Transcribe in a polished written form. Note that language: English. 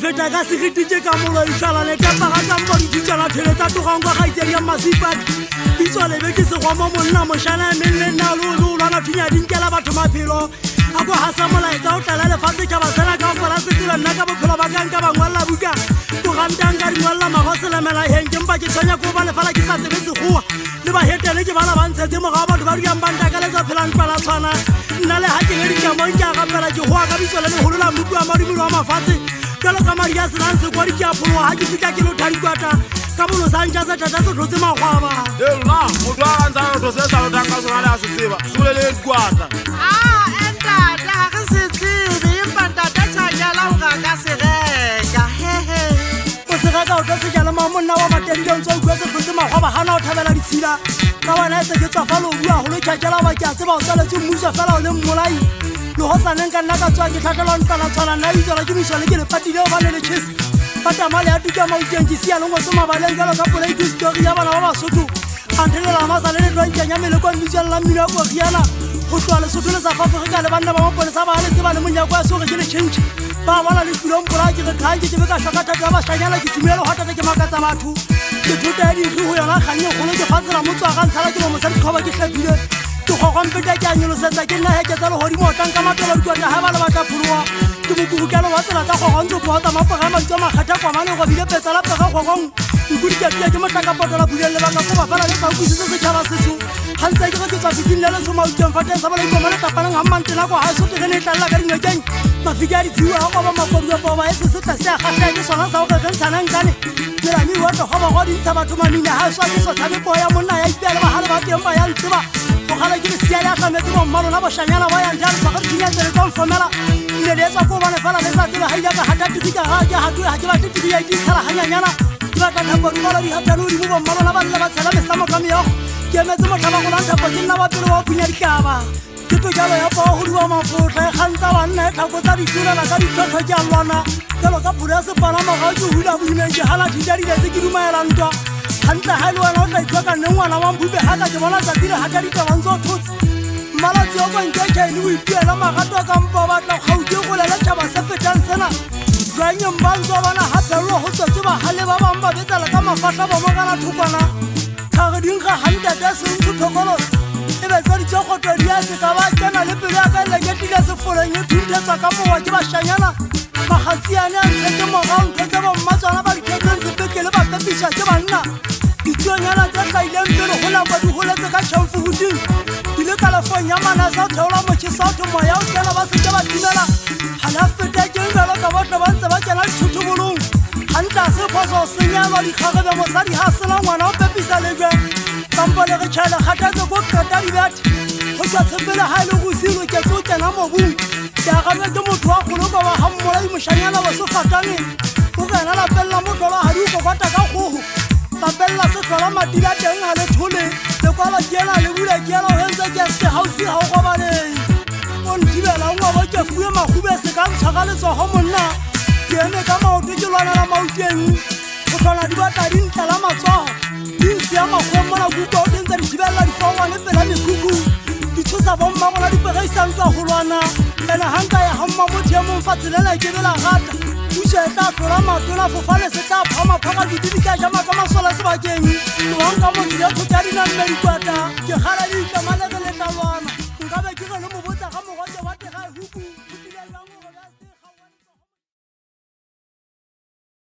feta ka segitike ka molo ishala le ka paga ka mori ditjala thele tsa togangwa ga itseng ya masipati itswale be ke se go mo monna mo shana nne nna lo lana thunya dinkela batho maphelo a go hasa molaetsa o tlala le fatse ka basana ka fela se tsela nna ka bophelo ba ka ba ngwalla buka go gantang ka ngwalla magosela mela henge mpa ke tsanya go ba le fala ke sa tsebe se goa le ba hetele ke bala ba ntse mo ga batho ba di ambanta ka le tsa phelang pala tshwana nna le ha ke le ka mo ke ga pela ke goa ka bitswele le holola mmuku a modimo wa mafatse kalo ka maria senanse kwa di ke apolo ha ke fika ke lo thari kwata ka bolo sanja sa tata se tlotse magwaba le la motho a ntse a tlo se sa lo tanga sona le a se tseba sule le kwata enta da ga se tsebe impanta ta tshanya la ga ka se reka hehe o se ga ka o tse jala ma monna wa matedi le ntse o kwetse tlotse magwaba hana o thabela ditshila ka wena se ke tswa lo bua go lo tshajela ba ke a tseba o tsala tse mmusa fela o le mmolai lo go sa neng ka nna ka tswa ke tlhatlhelwa ntana tshwana nna itsela ke mishale ke le patile o ba le chesi pata male ya tuka mo iteng ke sia lo go tsoma ba le ngalo ka pole ke story ya bana ba basotho antele la masale le twa ntanya mele kwa mitsela la mmino go riana go twa le sotho le sa Afrika le bana ba mapole sa ba le tseba le monyako ya soge ke le change ba wala le tulo mpola ke re khanje ke be ka shaka thata ba shanyala ke tumelo hata ke makatsa batho ke thuta di go yona ganye go le ke fatsela motswa ga ntshala ke mo sa dikhoba ke hlabile ke go gompeta ke anyolo setsa ke nna heke tsa le hodimo tang ka matelo di tswa ha ba le batla phulwa ke bokukelo wa tsela tsa go gontsho go tsa mapagama di tsama khatha kwa mane go bile petsa la pega go gong nkudi ke motaka potela bulele le baka go ba fela le sa utlwisise se tshaba setso hantse ke ke tswa fitlhile le tsoma utlwang fateng sa ba le komane tapanang ha mantela go ha sote ge ne tlalla ka dingekeng mafika di tsiwa go ba makodu ba ba ese se tlase a khatha ke sona sa go ge ntsanang kane mela mi wa to go ba go di tsa batho mamina ha swa ke so tsabe po ya monna ya ipela ba hale ba teng ba ya ntseba go gala ke le sia ya ka metsi mo mmalo na ba shanyana ba ya njalo sa go dinya tsele ka mfomela ile le tsa go bana fela le sa tsela ha ile ka hata tika ga ke hatu ha ke ba tiki ya di tsala hanyanyana ba ka thapa di bala di hata no di mo mmalo na ba le ba tsela me sa mo ka me yo ke metsi mo thaba go lanta po ke nna ba pele wa punya dikaba ke to jalo ya ba go diwa mafotla gantsa wa nna tlhako tsa ditula la ka dithoto ke alwana kalo ka pula se pana ma ga ke hula buime ke hala di jari le se ke dumaela ntwa hantla ha le wena o tla itwa ka nne ngwana wa mbube ha ka ke bona tsa dire ha di taba ntso thotse malatsi o bonke ke le o ipiela magato ka mpa ba tla gautse go lela taba se fetang sena jwanye mbanzo bana ha pelo go tsetse ba hale ba bang ba betala ka mafatla ba mo kana thukwana thage ding ga hanta da se ntse thokolos e be tsari tso go todi se ka ba tsena le pelo ya ka le ke tile se foleng e thuntse tsa ka mo wa ke ba shanyana magatsiane a ntse mo ga ntse tsa ba mmatsana ba diketseng se pekele ba pepisha ke banna ditonyana tsa ka ile mpelo go la ba di holetse ka tšhamfu goding di le California mana sa theola motse sa tho moya o tsena ba se ke ba dinela hala feta ke ngalo ka batla ba ntse ba kena thuthubolong hantla se phoso senyalo di khagebe mo sa di hasela ngwana o pepisa lejwe kampole re tšhela kgathatse go kata di bat go tsa tsepela ha ile go silo ke tso tsena mo bung ya ga le motho wa golo ba ha mmola di moshanyana ba so fatane go kana la pella mo dola ha di go kwata ka go ka bella se tlola matila teng ha le thole le kwala kela le bula kela o ntse ke se hausi ha go ba le on dibela ngwa ba ke fuwe magube se ka ntshaka le tso ho monna ke eme ka maoto ke lwana la mauteng go tlhola di batla di ntla la matsogo di sia magoma la buka o tentse di dibela di fangwa le pela mekuku di tshosa bomma bona di pegaisang ka go lwana ena hanka ya hamma mo thiamong fatselela ke bela gata uja ta tlola matona fofale se ta phama phama di dika jama ka masola sebakeng lo nka mo tsia thotadi na mme dikwata ke gala di tsamana ke le talwana